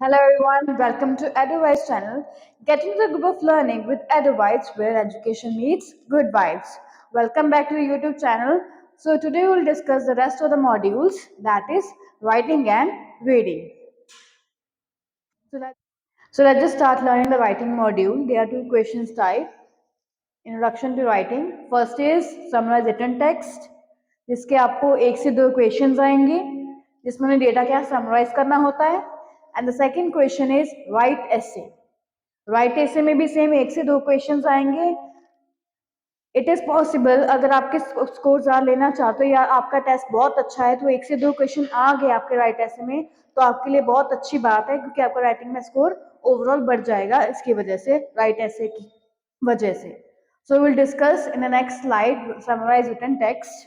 Hello everyone, welcome to EduVibes channel. Get into the group of learning with EduVibes where education meets good vibes. Welcome back to the YouTube channel. So today we'll discuss the rest of the modules, that is writing and reading. So, let, so let's just start learning the writing module. There are two questions type. Introduction to writing. First is summarize written text, जिसके आपको एक से दो questions आएंगे जिसमें data क्या summarise करना होता है. And the second question is write essay. Write essay में भी सेम एक से दो क्वेश्चंस आएंगे. इट इज पॉसिबल अगर आपके स्कोर ज़्यादा लेना चाहते हो या आपका टेस्ट बहुत अच्छा है तो एक से दो क्वेश्चन आ गए आपके राइट एसे में तो आपके लिए बहुत अच्छी बात है क्योंकि आपका राइटिंग में स्कोर ओवरऑल बढ़ जाएगा इसकी वजह से, राइट एसे की वजह से. So we'll discuss in the next slide summarize written text.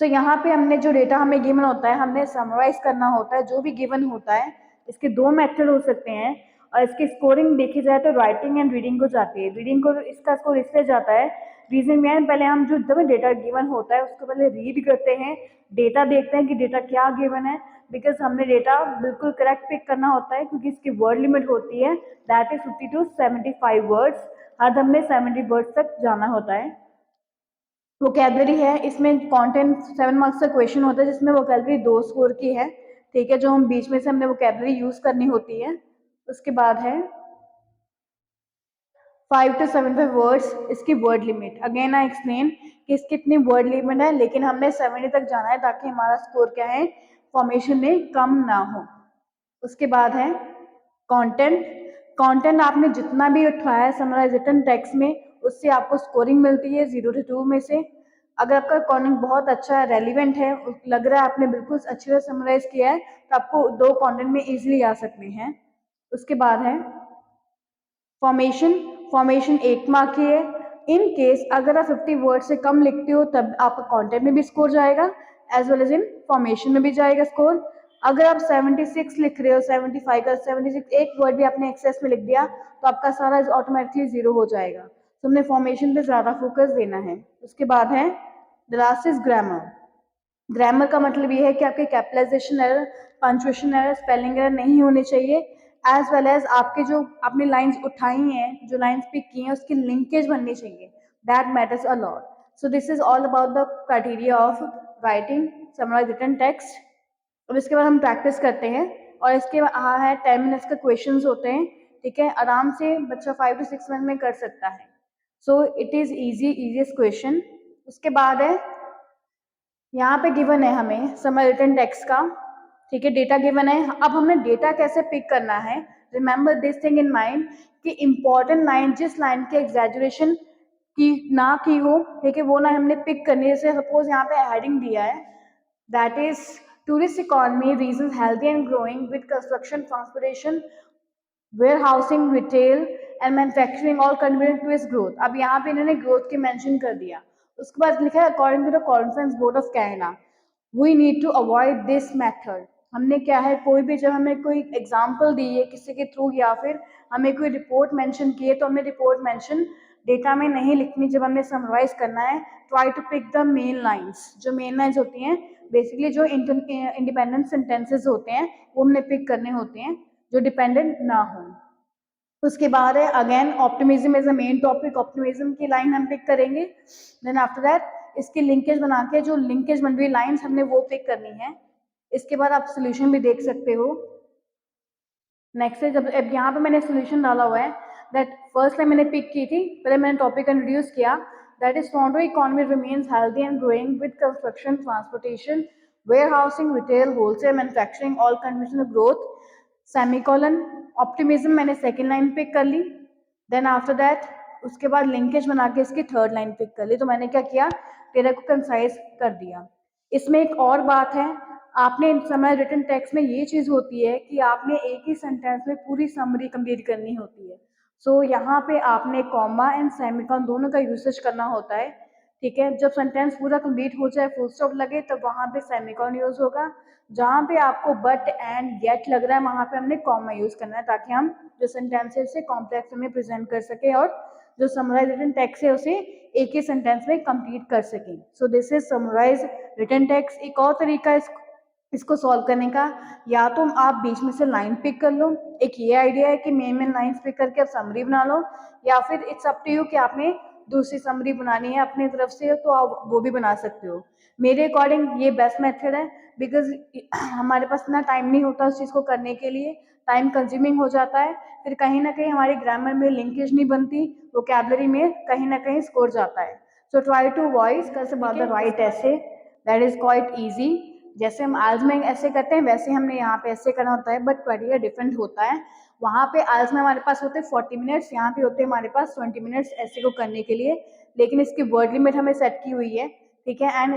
So यहाँ पे हमने जो डेटा हमें गिवन होता है हमने समराइज करना होता है जो भी गिवन होता है. इसके दो मेथड हो सकते हैं और इसकी स्कोरिंग देखी जाए तो राइटिंग एंड रीडिंग को जाती है. रीडिंग को इसका स्कोर इसलिए जाता है, रीजन में है पहले हम जो एकदम डेटा गिवन होता है उसको पहले रीड करते हैं, डेटा देखते हैं कि डेटा क्या गिवन है, बिकॉज हमने डेटा बिल्कुल करेक्ट पिक करना होता है क्योंकि इसकी वर्ड लिमिट होती है दैट इज 50 to 75 वर्ड्स. हर हमने 70 वर्ड्स तक जाना होता है. वोकेबलरी है, इसमें कंटेंट 7 मार्क्स का क्वेश्चन होता है जिसमें वोकेबलरी 2 स्कोर की है. ठीक है, जो हम बीच में से हमने वोकेबलरी यूज करनी होती है. उसके बाद है 5 to 75 वर्ड्स इसकी word limit. Again I explain कि इसकी कितनी वर्ड लिमिट है लेकिन हमने 70 तक जाना है ताकि हमारा स्कोर क्या है फॉर्मेशन में कम ना हो. उसके बाद है कंटेंट. कंटेंट आपने जितना भी उठाया है समराइज रिटन टेक्स्ट में उससे आपको स्कोरिंग मिलती है 0 to 2 में से. अगर आपका कंटेंट बहुत अच्छा है, रेलिवेंट है, लग रहा है आपने बिल्कुल अच्छी तरह समराइज किया है तो आपको दो कंटेंट में इजीली आ सकते हैं. उसके बाद है फॉर्मेशन. फॉर्मेशन 1 मार्क की है. इन केस अगर आप 50 वर्ड से कम लिखते हो तब आपका कंटेंट में भी स्कोर जाएगा as well as information में भी जाएगा स्कोर. अगर आप 76 लिख रहे हो, 75 का 76 एक वर्ड भी आपने एक्सेस में लिख दिया तो आपका सारा ऑटोमेटिकली 0 हो जाएगा. तो हमने फॉर्मेशन पे ज़्यादा फोकस देना है. उसके बाद है the last is grammar. Grammar का मतलब ये है कि आपके capitalization error, punctuation error, spelling error नहीं होने चाहिए एज वेल एज आपके जो आपने लाइंस उठाई हैं, जो लाइंस पिक की हैं उसकी लिंकेज बननी चाहिए. That matters a lot. So this is all about the criteria of writing summarize written text. और इसके बाद हम प्रैक्टिस करते हैं और इसके बाद है 10 मिनट्स के क्वेश्चन होते हैं. ठीक है, आराम से बच्चा 5 to 6 मिनट में कर सकता है. So it is easiest question. उसके बाद है यहाँ पे गिवन है हमें समराइज रिटन टेक्स्ट का. ठीक है, डेटा गिवन है. अब हमने डेटा कैसे पिक करना है, remember this thing in mind कि इंपॉर्टेंट लाइन जिस लाइन की एग्जैजुरेशन की ना की हो, ठीक है, वो ना हमने पिक करनी है. जैसे सपोज यहाँ पे हेडिंग दिया है that is tourist economy region healthy and growing with construction, transportation, warehousing, retail and manufacturing all contributing to its growth. अब यहाँ पे इन्होंने ग्रोथ के मेंशन कर दिया. उसके बाद लिखा है according to the conference board of Canada we need to avoid this method. हमने क्या है, कोई भी जब हमें कोई एग्जाम्पल दी है किसी के थ्रू या फिर हमें कोई रिपोर्ट मेंशन की है तो हमें रिपोर्ट मेंशन डेटा में नहीं लिखनी. जब हमने समराइज करना है try to pick the main lines. जो मेन लाइंस होती हैं बेसिकली जो इंडिपेंडेंट सेंटेंसेस होते हैं वो हमने पिक करने होते हैं जो डिपेंडेंट ना हो. उसके बाद है again optimism is a main topic. Optimism की लाइन हम पिक करेंगे. देन आफ्टर दैट इसकी लिंकेज बना के जो लिंकेज बन रही लाइंस हमने वो पिक करनी है. इसके बाद आप सोल्यूशन भी देख सकते हो. नेक्स्ट है जब अब यहाँ पे मैंने सोल्यूशन डाला हुआ है दैट फर्स्ट लाइन मैंने पिक की थी, पहले मैंने टॉपिक इंट्रोड्यूस किया that is Toronto economy remains healthy and growing with construction, transportation, warehousing, retail, wholesale, manufacturing all contribution growth, semicolon. Optimism मैंने सेकेंड लाइन पिक कर ली. देन आफ्टर दैट उसके बाद लिंकेज बना के इसकी थर्ड लाइन पिक कर ली. तो मैंने क्या किया, तेरे को कंसाइज कर दिया. इसमें एक और बात है, आपने समय रिटन टेक्स्ट में ये चीज़ होती है कि आपने एक ही सेंटेंस में पूरी समरी कंप्लीट करनी होती है. सो यहाँ पे आपने कॉमा एंड सेमीकोलन दोनों का यूसेज करना होता है. ठीक है, जब सेंटेंस पूरा कंप्लीट हो जाए, फुल स्टॉप लगे, तब वहाँ पे सेमीकोलन यूज होगा. जहाँ पे आपको बट एंड गेट लग रहा है वहाँ पे हमने कॉमा यूज करना है ताकि हम जो सेंटेंसेस से कॉम्प्लेक्स में प्रेजेंट कर सके और जो समराइज रिटन टेक्स्ट है उसे एक ही सेंटेंस में कंप्लीट कर सकें. So this is summarize written text. एक और तरीका इसको सॉल्व करने का या तो आप बीच में से लाइन पिक कर लो, एक ये आइडिया है कि मेन लाइंस पिक करके आप समरी बना लो, या फिर इट्स अप टू यू कि आपने दूसरी समरी बनानी है अपनी तरफ से तो आप वो भी बना सकते हो। मेरे अकॉर्डिंग ये बेस्ट मेथड है, बिकॉज हमारे पास इतना टाइम नहीं होता उस चीज़ को करने के लिए, टाइम कंज्यूमिंग हो जाता है, फिर कहीं ना कहीं हमारी ग्रामर में लिंकेज नहीं बनती, वोकैबुलरी में कहीं ना कहीं स्कोर जाता है। सो ट्राई टू वॉइस कैसे अबाउट द राइट ऐसे, दैट इज क्वाइट ईजी। जैसे हम आल्स में ऐसे करते हैं वैसे हमने यहाँ पे ऐसे करना होता है, बट क्राइटेरिया डिफरेंट होता है। वहाँ पे आल्स में हमारे पास होते हैं 40 मिनट्स, यहाँ पे होते हैं हमारे पास 20 मिनट्स ऐसे को करने के लिए, लेकिन इसकी वर्ड लिमिट हमें सेट की हुई है, ठीक है। एंड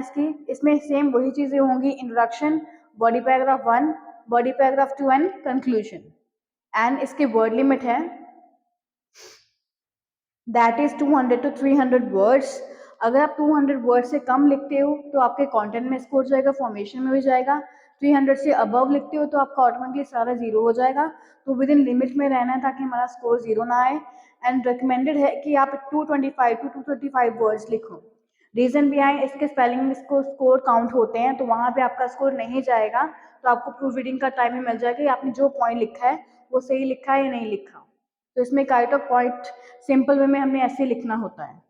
इसमें सेम वही चीजें होंगी, introduction, body paragraph 1, body paragraph 2 and conclusion. And इसकी वर्ड लिमिट है दैट इज 200 to 300 वर्ड्स। अगर आप 200 वर्ड से कम लिखते हो तो आपके कंटेंट में स्कोर जाएगा, फॉर्मेशन में भी जाएगा। 300 से अबव लिखते हो तो आपका ऑटोमेटिकली सारा जीरो हो जाएगा। तो विद इन लिमिट में रहना है ताकि हमारा स्कोर जीरो ना आए। एंड रिकमेंडेड है कि आप 225 to 235 वर्ड्स लिखो। रीजन बिहाइंड इसके स्पेलिंग में इसको स्कोर काउंट होते हैं, तो वहां पे आपका स्कोर नहीं जाएगा, तो आपको प्रूफ रीडिंग का टाइम भी मिल जाएगा कि आपने जो पॉइंट लिखा है वो सही लिखा है या नहीं लिखा। तो इसमें kite of point simple way में हमने ऐसे लिखना होता है।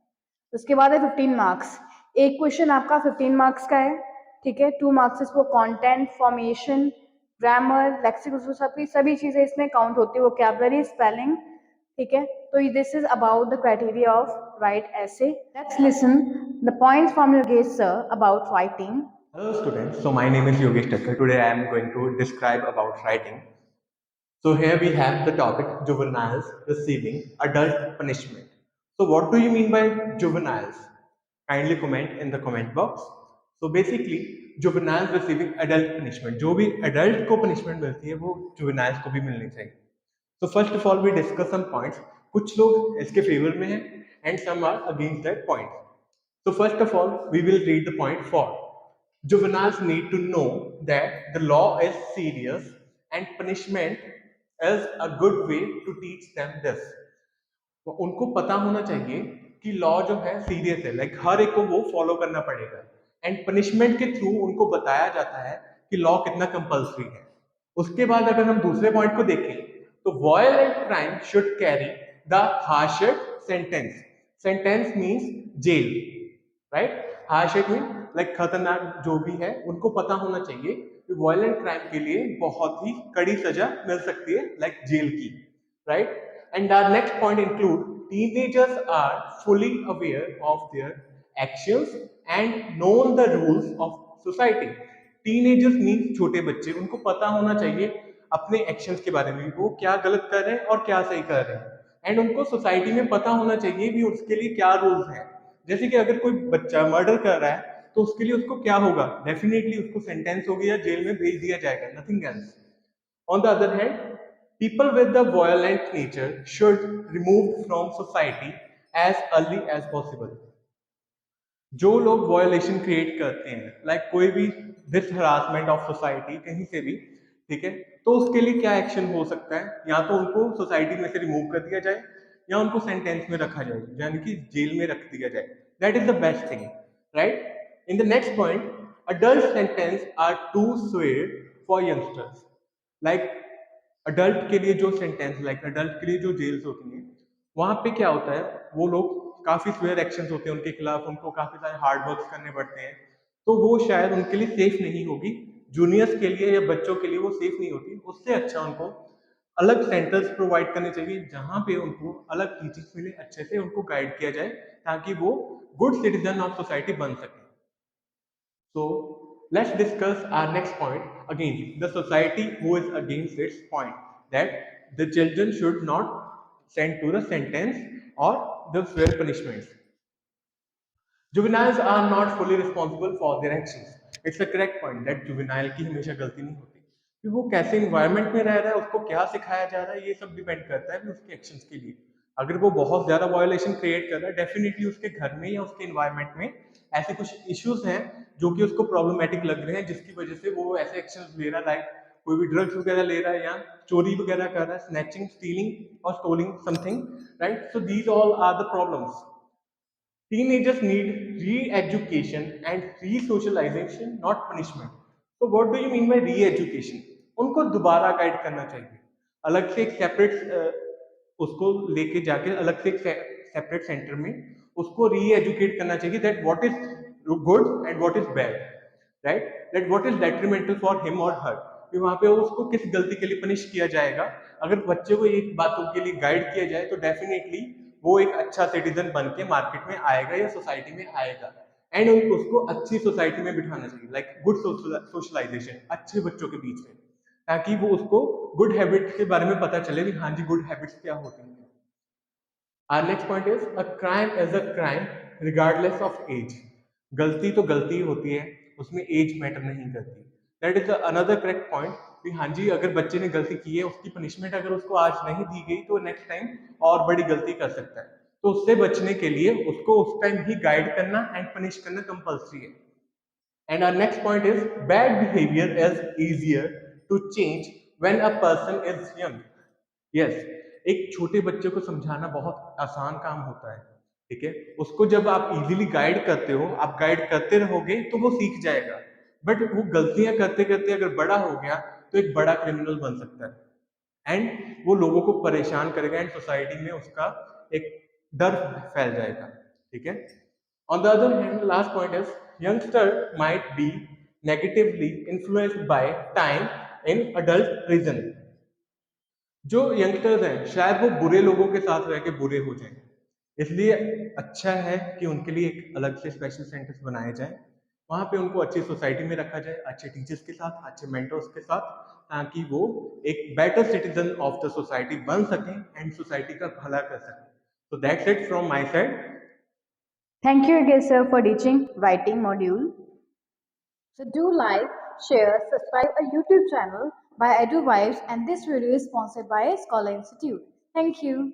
उसके बाद है 15 मार्क्स। एक क्वेश्चन आपका 15 मार्क्स का है, ठीक है। 2 मार्क्स इसको कंटेंट, फॉर्मेशन, ग्रामर, लेक्सिकल, सभी चीजें इसमें काउंट होती है, वोकैबुलरी, स्पेलिंग, ठीक है। तो this is about the criteria of write essay. Let's listen the points from your guest sir about writing. Hello students, so my name is Yogesh Thakkar. Today I am going to describe about writing. So here we have the topic juveniles receiving adult punishment. So what do you mean by juveniles? Kindly comment in the comment box. So basically juveniles receiving adult punishment. जो भी adult को punishment मिलती है वो juveniles को भी मिलनी चाहिए. So first of all we discuss some points. कुछ लोग इसके favor में हैं and some are against that point. So first of all we will read the point 4. Juveniles need to know that the law is serious and punishment is a good way to teach them this. तो उनको पता होना चाहिए कि law जो है serious है, like हर एक को वो फॉलो करना पड़ेगा, एंड पनिशमेंट के थ्रू उनको बताया जाता है कि लॉ कितना कंपल्सरी है। उसके बाद अगर हम दूसरे पॉइंट को देखें तो violent crime should carry the harsher sentence. Sentence means jail, right. Harsher mean like खतरनाक जो भी है, उनको पता होना चाहिए कि वायलेंट क्राइम के लिए बहुत ही कड़ी सजा मिल सकती है, लाइक जेल की, right. And our next point include teenagers are fully aware of their actions and know the rules of society. Teenagers means छोटे बच्चे, उनको पता होना चाहिए अपने एक्शंस के बारे में, वो क्या गलत कर रहे हैं और क्या सही कर रहे हैं, एंड उनको सोसाइटी में पता होना चाहिए भी उसके लिए क्या रूल्स हैं। जैसे कि अगर कोई बच्चा मर्डर कर रहा है तो उसके लिए उसको क्या होगा, डेफिनेटली उसको सेंटेंस होगी या जेल में भेज दिया जाएगा, nothing else. On the other hand, people with the violent nature should removed from society as early as possible. जो लोग वायोलेशन क्रिएट करते हैं, लाइक कोई भी दिस हरासमेंट ऑफ सोसाइटी कहीं से भी, ठीक है, तो उसके लिए क्या एक्शन हो सकता है, या तो उनको सोसाइटी में से रिमूव कर दिया जाए या उनको सेंटेंस में रखा जाए, यानी कि जेल में रख दिया जाए। That is the best thing, right. In the next point, adult sentence are too severe for youngsters. Like adult के लिए जो सेंटेंस, लाइक अडल्ट के लिए जो जेल्स होती हैं, वहां पे क्या होता है, वो लोग काफी स्वेयर एक्शंस होते हैं उनके खिलाफ, उनको काफी सारे हार्ड वर्क करने पड़ते हैं, तो वो शायद उनके लिए सेफ नहीं होगी। जूनियर्स के लिए या बच्चों के लिए वो सेफ नहीं होती। उससे अच्छा उनको अलग सेंटर्स प्रोवाइड करने चाहिए जहां पे उनको अलग टीचिंग्स मिले, अच्छे से उनको गाइड किया जाए ताकि वो गुड सिटीजन ऑफ सोसाइटी बन सके। So let's discuss our next point. Again, the society who is against its point that the children should not send to the sentence or the severe punishments. Juveniles are not fully responsible for their actions. It's a correct point that juvenile की हमेशा गलती नहीं होती, कि वो कैसे environment में रह रहा है, उसको क्या सिखाया जा रहा है, ये सब डिपेंड करता है उसके एक्शंस के लिए। अगर वो बहुत ज्यादा वायोलेशन क्रिएट कर रहा है, डेफिनेटली उसके घर में या उसके इन्वायरमेंट में ऐसे कुछ इश्यूज हैं जो कि उसको प्रॉब्लमेटिक लग रहे हैं, जिसकी वजह से वो ऐसे एक्शंस ले रहा है, लाइक कोई भी ड्रग्स वगैरह ले रहा है या चोरी वगैरह कर रहा है, स्नैचिंग, स्टीलिंग और स्टोलिंग something, right. So these all are the problems. Teenagers need re-education and re-socialization, not punishment. तो what do you mean by re education? उनको दोबारा गाइड करना चाहिए, अलग से एक सेपरेट उसको लेके जाके अलग से एक सेपरेट सेंटर में उसको री एजुकेट करना चाहिए that what is good and what is bad, right, that what is detrimental for him और हर, कि वहां पे उसको किस गलती के लिए पनिश किया जाएगा। अगर बच्चे को एक बातों के लिए गाइड किया जाए तो डेफिनेटली वो एक अच्छा सिटीजन बन के मार्केट में आएगा या सोसाइटी में आएगा, एंड उसको अच्छी सोसाइटी में बिठाना चाहिए, लाइक गुड सोशलाइजेशन अच्छे बच्चों के बीच में, ताकि वो उसको गुड हैबिट्स के बारे में पता चले कि हाँ जी गुड हैबिट्स क्या होती हैं। Our next point is a crime is a crime regardless of age. गलती तो गलती होती है, उसमें एज मैटर नहीं करती। That is another correct point कि हाँ जी अगर बच्चे ने गलती की है उसकी पनिशमेंट अगर उसको आज नहीं दी गई तो नेक्स्ट टाइम और बड़ी गलती कर सकता है, तो उससे बचने के लिए उसको उस टाइम ही गाइड करना एंड पनिश करना कंपल्सरी है। And our next point is bad behavior is easier to change when a person is young. Yes, एक छोटे बच्चे को समझाना बहुत आसान काम होता है, ठीक है, उसको जब आप इजीली गाइड करते हो, आप गाइड करते रहोगे तो वो सीख जाएगा, बट वो गलतियां करते करते अगर बड़ा हो गया तो एक बड़ा क्रिमिनल बन सकता है एंड वो लोगों को परेशान करेगा एंड सोसाइटी में उसका एक डर फैल जाएगा, ठीक है। On the other hand, the last point is youngster might be negatively influenced by time in adult prison. जो यंगस्टर्स हैं शायद वो बुरे लोगों के साथ रह के बुरे हो जाएं, इसलिए अच्छा है कि उनके लिए एक अलग से स्पेशल सेंटर्स बनाए जाएं, वहां पे उनको अच्छी सोसाइटी में रखा जाए, अच्छे टीचर्स के साथ, अच्छे मेंटर्स के साथ, ताकि वो एक better citizen of the society बन सकें एंड सोसाइटी का भला कर सकें। So that's it from my side. Thank you again, sir, for teaching writing module. So do like, share, subscribe our YouTube channel by EduVibes, and this video is sponsored by Scholar Institute. Thank you.